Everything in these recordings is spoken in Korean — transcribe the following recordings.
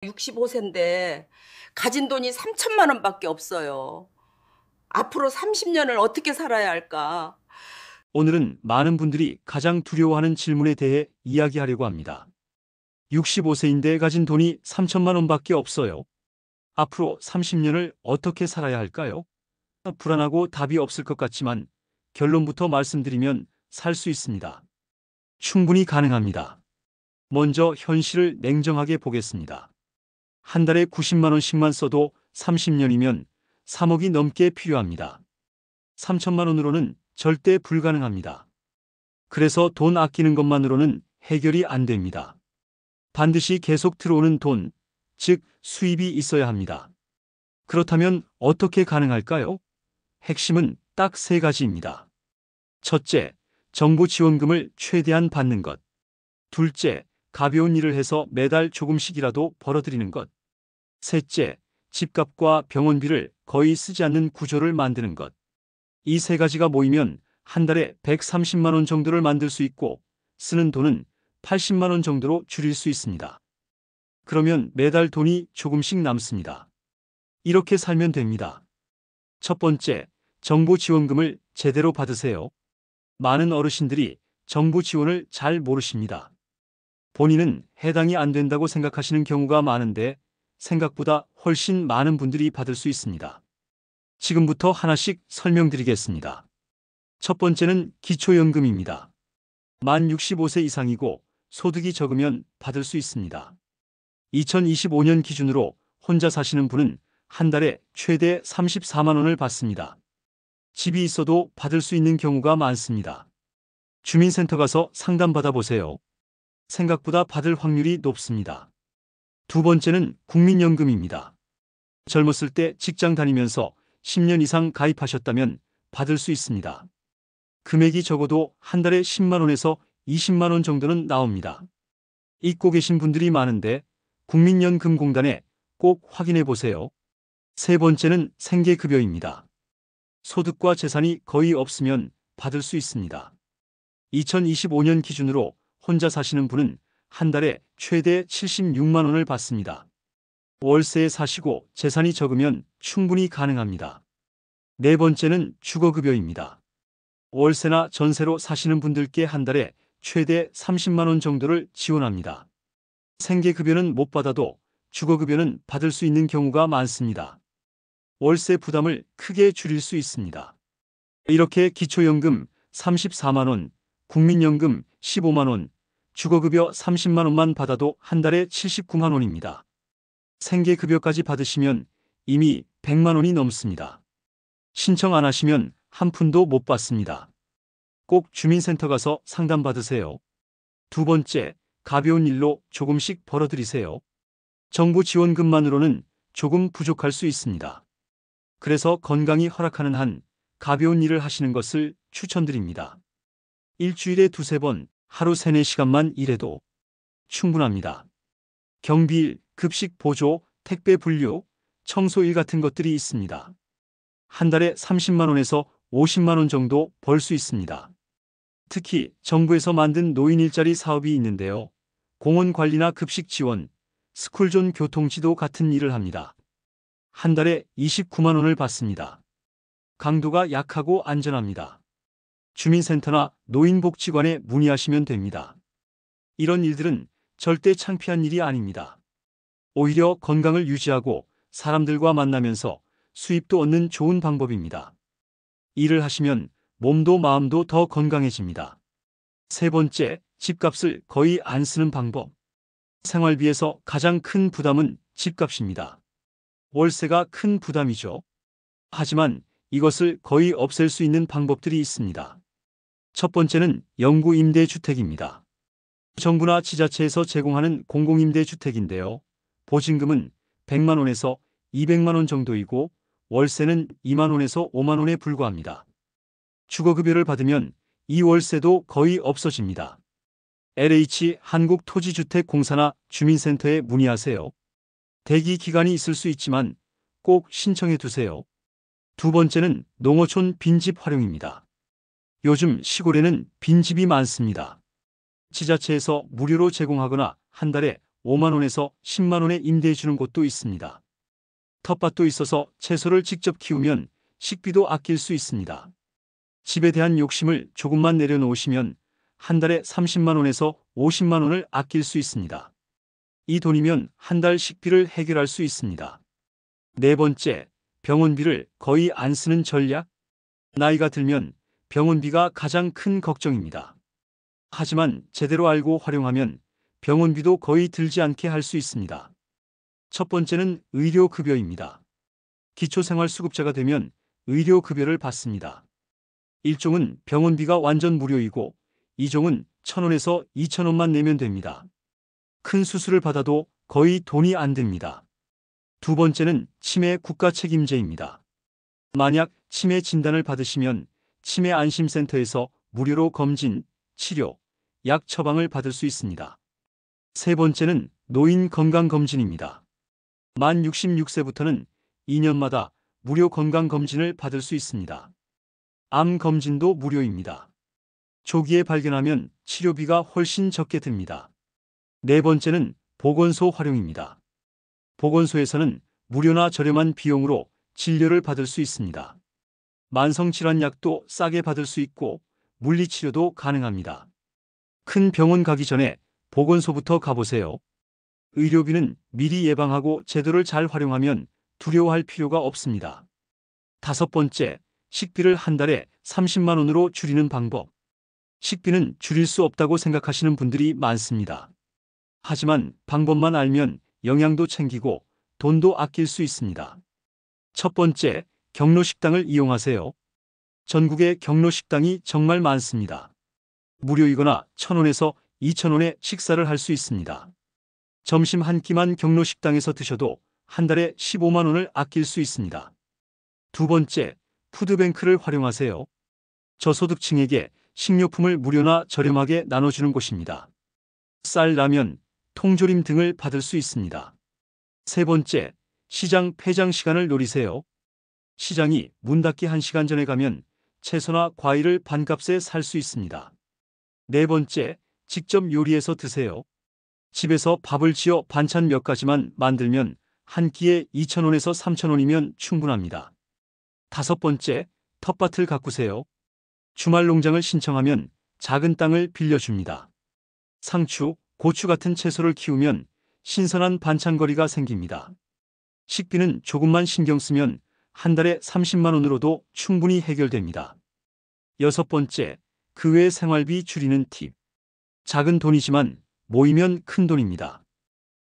65세인데 가진 돈이 3천만 원밖에 없어요. 앞으로 30년을 어떻게 살아야 할까? 오늘은 많은 분들이 가장 두려워하는 질문에 대해 이야기하려고 합니다. 65세인데 가진 돈이 3천만 원밖에 없어요. 앞으로 30년을 어떻게 살아야 할까요? 불안하고 답이 없을 것 같지만 결론부터 말씀드리면 살 수 있습니다. 충분히 가능합니다. 먼저 현실을 냉정하게 보겠습니다. 한 달에 90만 원씩만 써도 30년이면 3억이 넘게 필요합니다. 3천만 원으로는 절대 불가능합니다. 그래서 돈 아끼는 것만으로는 해결이 안 됩니다. 반드시 계속 들어오는 돈, 즉 수입이 있어야 합니다. 그렇다면 어떻게 가능할까요? 핵심은 딱 세 가지입니다. 첫째, 정부 지원금을 최대한 받는 것. 둘째, 가벼운 일을 해서 매달 조금씩이라도 벌어들이는 것. 셋째, 집값과 병원비를 거의 쓰지 않는 구조를 만드는 것. 이 세 가지가 모이면 한 달에 130만 원 정도를 만들 수 있고 쓰는 돈은 80만 원 정도로 줄일 수 있습니다. 그러면 매달 돈이 조금씩 남습니다. 이렇게 살면 됩니다. 첫 번째, 정부 지원금을 제대로 받으세요. 많은 어르신들이 정부 지원을 잘 모르십니다. 본인은 해당이 안 된다고 생각하시는 경우가 많은데 생각보다 훨씬 많은 분들이 받을 수 있습니다. 지금부터 하나씩 설명드리겠습니다. 첫 번째는 기초연금입니다. 만 65세 이상이고 소득이 적으면 받을 수 있습니다. 2025년 기준으로 혼자 사시는 분은 한 달에 최대 34만 원을 받습니다. 집이 있어도 받을 수 있는 경우가 많습니다. 주민센터 가서 상담받아 보세요. 생각보다 받을 확률이 높습니다. 두 번째는 국민연금입니다. 젊었을 때 직장 다니면서 10년 이상 가입하셨다면 받을 수 있습니다. 금액이 적어도 한 달에 10만 원에서 20만 원 정도는 나옵니다. 잊고 계신 분들이 많은데 국민연금공단에 꼭 확인해 보세요. 세 번째는 생계급여입니다. 소득과 재산이 거의 없으면 받을 수 있습니다. 2025년 기준으로 혼자 사시는 분은 한 달에 최대 76만 원을 받습니다. 월세에 사시고 재산이 적으면 충분히 가능합니다. 네 번째는 주거급여입니다. 월세나 전세로 사시는 분들께 한 달에 최대 30만 원 정도를 지원합니다. 생계급여는 못 받아도 주거급여는 받을 수 있는 경우가 많습니다. 월세 부담을 크게 줄일 수 있습니다. 이렇게 기초연금 34만 원, 국민연금 15만 원, 주거급여 30만 원만 받아도 한 달에 79만 원입니다. 생계급여까지 받으시면 이미 100만 원이 넘습니다. 신청 안 하시면 한 푼도 못 받습니다. 꼭 주민센터 가서 상담받으세요. 두 번째, 가벼운 일로 조금씩 벌어들이세요. 정부 지원금만으로는 조금 부족할 수 있습니다. 그래서 건강이 허락하는 한 가벼운 일을 하시는 것을 추천드립니다. 일주일에 두세 번, 하루 3, 4시간만 일해도 충분합니다. 경비일, 급식 보조, 택배 분류, 청소일 같은 것들이 있습니다. 한 달에 30만 원에서 50만 원 정도 벌 수 있습니다. 특히 정부에서 만든 노인 일자리 사업이 있는데요. 공원 관리나 급식 지원, 스쿨존 교통지도 같은 일을 합니다. 한 달에 29만 원을 받습니다. 강도가 약하고 안전합니다. 주민센터나 노인복지관에 문의하시면 됩니다. 이런 일들은 절대 창피한 일이 아닙니다. 오히려 건강을 유지하고 사람들과 만나면서 수입도 얻는 좋은 방법입니다. 일을 하시면 몸도 마음도 더 건강해집니다. 세 번째, 집값을 거의 안 쓰는 방법. 생활비에서 가장 큰 부담은 집값입니다. 월세가 큰 부담이죠. 하지만 이것을 거의 없앨 수 있는 방법들이 있습니다. 첫 번째는 영구임대주택입니다. 정부나 지자체에서 제공하는 공공임대주택인데요. 보증금은 100만 원에서 200만 원 정도이고 월세는 2만 원에서 5만 원에 불과합니다. 주거급여를 받으면 이 월세도 거의 없어집니다. LH 한국토지주택공사나 주민센터에 문의하세요. 대기 기간이 있을 수 있지만 꼭 신청해 두세요. 두 번째는 농어촌 빈집 활용입니다. 요즘 시골에는 빈집이 많습니다. 지자체에서 무료로 제공하거나 한 달에 5만 원에서 10만 원에 임대해 주는 곳도 있습니다. 텃밭도 있어서 채소를 직접 키우면 식비도 아낄 수 있습니다. 집에 대한 욕심을 조금만 내려놓으시면 한 달에 30만 원에서 50만 원을 아낄 수 있습니다. 이 돈이면 한 달 식비를 해결할 수 있습니다. 네 번째, 병원비를 거의 안 쓰는 전략. 나이가 들면 병원비가 가장 큰 걱정입니다. 하지만 제대로 알고 활용하면 병원비도 거의 들지 않게 할 수 있습니다. 첫 번째는 의료급여입니다. 기초생활수급자가 되면 의료급여를 받습니다. 1종은 병원비가 완전 무료이고 2종은 1,000원에서 2,000원만 내면 됩니다. 큰 수술을 받아도 거의 돈이 안 듭니다. 두 번째는 치매 국가 책임제입니다. 만약 치매 진단을 받으시면 치매 안심센터에서 무료로 검진, 치료, 약 처방을 받을 수 있습니다. 세 번째는 노인 건강검진입니다. 만 66세부터는 2년마다 무료 건강검진을 받을 수 있습니다. 암 검진도 무료입니다. 조기에 발견하면 치료비가 훨씬 적게 듭니다. 네 번째는 보건소 활용입니다. 보건소에서는 무료나 저렴한 비용으로 진료를 받을 수 있습니다. 만성질환약도 싸게 받을 수 있고 물리치료도 가능합니다. 큰 병원 가기 전에 보건소부터 가보세요. 의료비는 미리 예방하고 제도를 잘 활용하면 두려워할 필요가 없습니다. 다섯 번째, 식비를 한 달에 30만 원으로 줄이는 방법. 식비는 줄일 수 없다고 생각하시는 분들이 많습니다. 하지만 방법만 알면 영양도 챙기고 돈도 아낄 수 있습니다. 첫 번째, 경로식당을 이용하세요. 전국에 경로식당이 정말 많습니다. 무료이거나 1,000원에서 2,000원에 식사를 할 수 있습니다. 점심 한 끼만 경로식당에서 드셔도 한 달에 15만 원을 아낄 수 있습니다. 두 번째, 푸드뱅크를 활용하세요. 저소득층에게 식료품을 무료나 저렴하게 나눠주는 곳입니다. 쌀, 라면, 통조림 등을 받을 수 있습니다. 세 번째, 시장 폐장 시간을 노리세요. 시장이 문 닫기 1시간 전에 가면 채소나 과일을 반값에 살 수 있습니다. 네 번째, 직접 요리해서 드세요. 집에서 밥을 지어 반찬 몇 가지만 만들면 한 끼에 2,000원에서 3,000원이면 충분합니다. 다섯 번째, 텃밭을 가꾸세요. 주말 농장을 신청하면 작은 땅을 빌려줍니다. 상추, 고추 같은 채소를 키우면 신선한 반찬거리가 생깁니다. 식비는 조금만 신경 쓰면 한 달에 30만 원으로도 충분히 해결됩니다. 여섯 번째, 그 외 생활비 줄이는 팁. 작은 돈이지만 모이면 큰 돈입니다.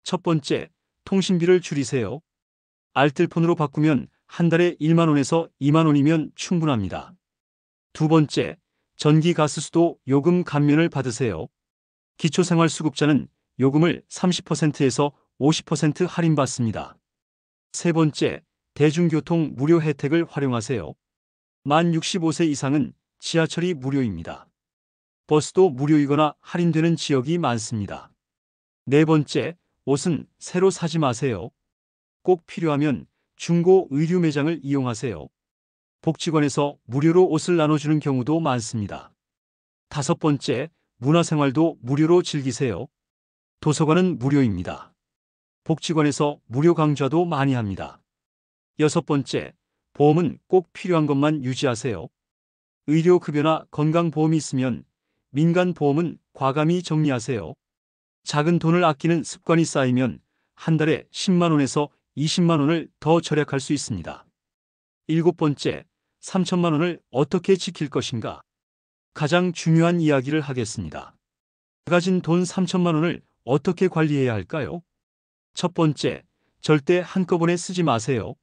첫 번째, 통신비를 줄이세요. 알뜰폰으로 바꾸면 한 달에 1만 원에서 2만 원이면 충분합니다. 두 번째, 전기, 가스, 수도 요금 감면을 받으세요. 기초생활수급자는 요금을 30%에서 50% 할인받습니다. 세 번째, 대중교통 무료 혜택을 활용하세요. 만 65세 이상은 지하철이 무료입니다. 버스도 무료이거나 할인되는 지역이 많습니다. 네 번째, 옷은 새로 사지 마세요. 꼭 필요하면 중고 의류 매장을 이용하세요. 복지관에서 무료로 옷을 나눠주는 경우도 많습니다. 다섯 번째, 문화생활도 무료로 즐기세요. 도서관은 무료입니다. 복지관에서 무료 강좌도 많이 합니다. 여섯 번째, 보험은 꼭 필요한 것만 유지하세요. 의료급여나 건강보험이 있으면 민간보험은 과감히 정리하세요. 작은 돈을 아끼는 습관이 쌓이면 한 달에 10만 원에서 20만 원을 더 절약할 수 있습니다. 일곱 번째, 3천만 원을 어떻게 지킬 것인가? 가장 중요한 이야기를 하겠습니다. 가진 돈 3천만 원을 어떻게 관리해야 할까요? 첫 번째, 절대 한꺼번에 쓰지 마세요.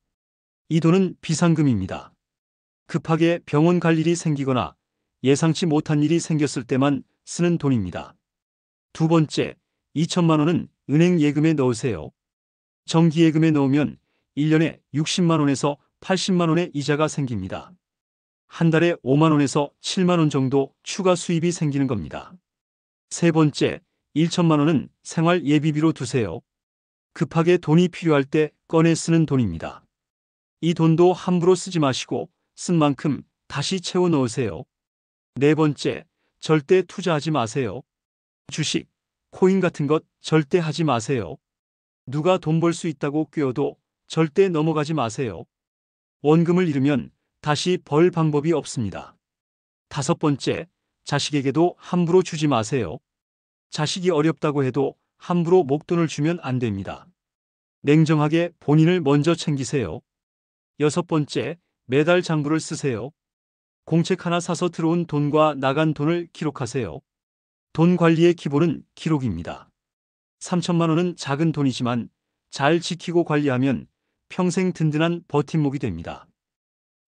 이 돈은 비상금입니다. 급하게 병원 갈 일이 생기거나 예상치 못한 일이 생겼을 때만 쓰는 돈입니다. 두 번째, 2천만 원은 은행 예금에 넣으세요. 정기예금에 넣으면 1년에 60만 원에서 80만 원의 이자가 생깁니다. 한 달에 5만 원에서 7만 원 정도 추가 수입이 생기는 겁니다. 세 번째, 1천만 원은 생활 예비비로 두세요. 급하게 돈이 필요할 때 꺼내 쓰는 돈입니다. 이 돈도 함부로 쓰지 마시고 쓴 만큼 다시 채워 넣으세요. 네 번째, 절대 투자하지 마세요. 주식, 코인 같은 것 절대 하지 마세요. 누가 돈 벌 수 있다고 꿰어도 절대 넘어가지 마세요. 원금을 잃으면 다시 벌 방법이 없습니다. 5번째, 자식에게도 함부로 주지 마세요. 자식이 어렵다고 해도 함부로 목돈을 주면 안 됩니다. 냉정하게 본인을 먼저 챙기세요. 6번째, 매달 장부를 쓰세요. 공책 하나 사서 들어온 돈과 나간 돈을 기록하세요. 돈 관리의 기본은 기록입니다. 3천만 원은 작은 돈이지만 잘 지키고 관리하면 평생 든든한 버팀목이 됩니다.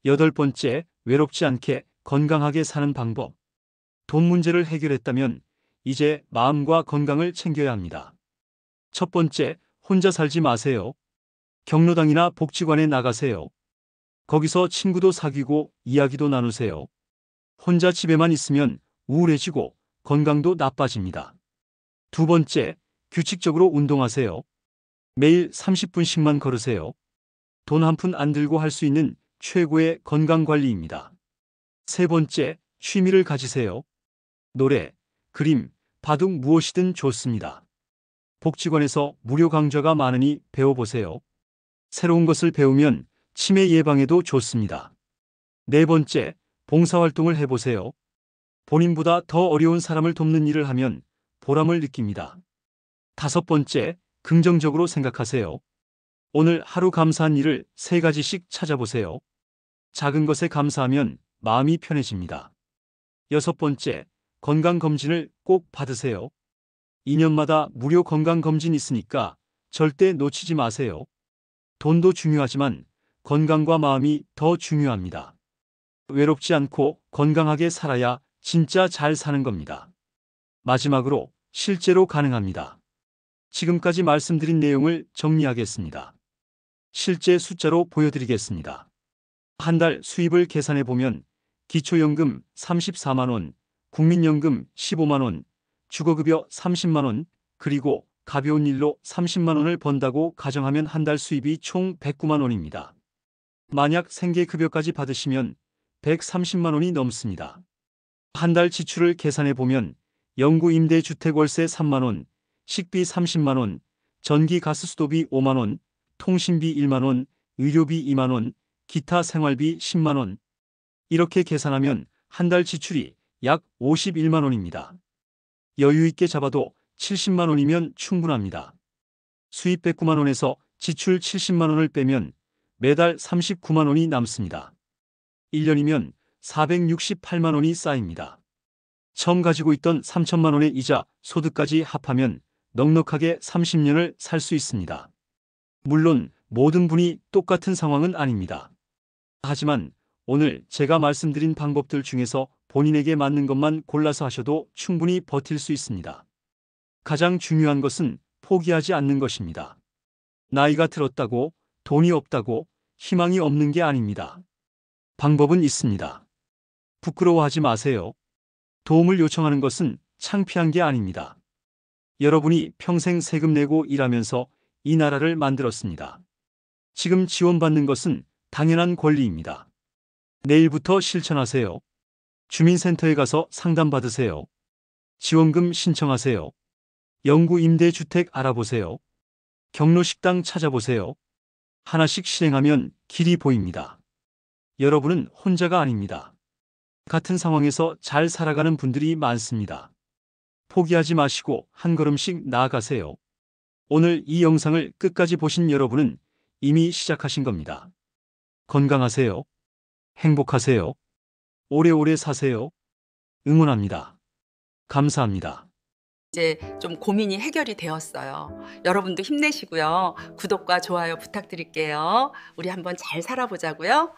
8번째, 외롭지 않게 건강하게 사는 방법. 돈 문제를 해결했다면 이제 마음과 건강을 챙겨야 합니다. 첫 번째, 혼자 살지 마세요. 경로당이나 복지관에 나가세요. 거기서 친구도 사귀고 이야기도 나누세요. 혼자 집에만 있으면 우울해지고 건강도 나빠집니다. 두 번째, 규칙적으로 운동하세요. 매일 30분씩만 걸으세요. 돈 한 푼 안 들고 할 수 있는 최고의 건강관리입니다. 세 번째, 취미를 가지세요. 노래, 그림, 바둑 무엇이든 좋습니다. 복지관에서 무료 강좌가 많으니 배워보세요. 새로운 것을 배우면 치매 예방에도 좋습니다. 네 번째, 봉사활동을 해보세요. 본인보다 더 어려운 사람을 돕는 일을 하면 보람을 느낍니다. 5번째, 긍정적으로 생각하세요. 오늘 하루 감사한 일을 3가지씩 찾아보세요. 작은 것에 감사하면 마음이 편해집니다. 6번째, 건강검진을 꼭 받으세요. 2년마다 무료 건강검진 있으니까 절대 놓치지 마세요. 돈도 중요하지만 건강과 마음이 더 중요합니다. 외롭지 않고 건강하게 살아야 진짜 잘 사는 겁니다. 마지막으로 실제로 가능합니다. 지금까지 말씀드린 내용을 정리하겠습니다. 실제 숫자로 보여드리겠습니다. 한 달 수입을 계산해 보면 기초연금 34만 원, 국민연금 15만 원, 주거급여 30만 원, 그리고 가벼운 일로 30만 원을 번다고 가정하면 한 달 수입이 총 109만 원입니다. 만약 생계급여까지 받으시면 130만 원이 넘습니다. 한 달 지출을 계산해 보면 영구임대주택월세 3만 원, 식비 30만 원, 전기 가스수도비 5만 원, 통신비 1만 원, 의료비 2만 원, 기타 생활비 10만 원. 이렇게 계산하면 한 달 지출이 약 51만 원입니다. 여유 있게 잡아도 70만 원이면 충분합니다. 수입 109만 원에서 지출 70만 원을 빼면 매달 39만 원이 남습니다. 1년이면 468만 원이 쌓입니다. 처음 가지고 있던 3천만 원의 이자, 소득까지 합하면 넉넉하게 30년을 살 수 있습니다. 물론 모든 분이 똑같은 상황은 아닙니다. 하지만 오늘 제가 말씀드린 방법들 중에서 본인에게 맞는 것만 골라서 하셔도 충분히 버틸 수 있습니다. 가장 중요한 것은 포기하지 않는 것입니다. 나이가 들었다고, 돈이 없다고, 희망이 없는 게 아닙니다. 방법은 있습니다. 부끄러워하지 마세요. 도움을 요청하는 것은 창피한 게 아닙니다. 여러분이 평생 세금 내고 일하면서 이 나라를 만들었습니다. 지금 지원받는 것은 당연한 권리입니다. 내일부터 실천하세요. 주민센터에 가서 상담받으세요. 지원금 신청하세요. 영구임대주택 알아보세요. 경로식당 찾아보세요. 하나씩 실행하면 길이 보입니다. 여러분은 혼자가 아닙니다. 같은 상황에서 잘 살아가는 분들이 많습니다. 포기하지 마시고 한 걸음씩 나아가세요. 오늘 이 영상을 끝까지 보신 여러분은 이미 시작하신 겁니다. 건강하세요. 행복하세요. 오래오래 사세요. 응원합니다. 감사합니다. 이제 좀 고민이 해결이 되었어요. 여러분도 힘내시고요. 구독과 좋아요 부탁드릴게요. 우리 한번 잘 살아보자고요.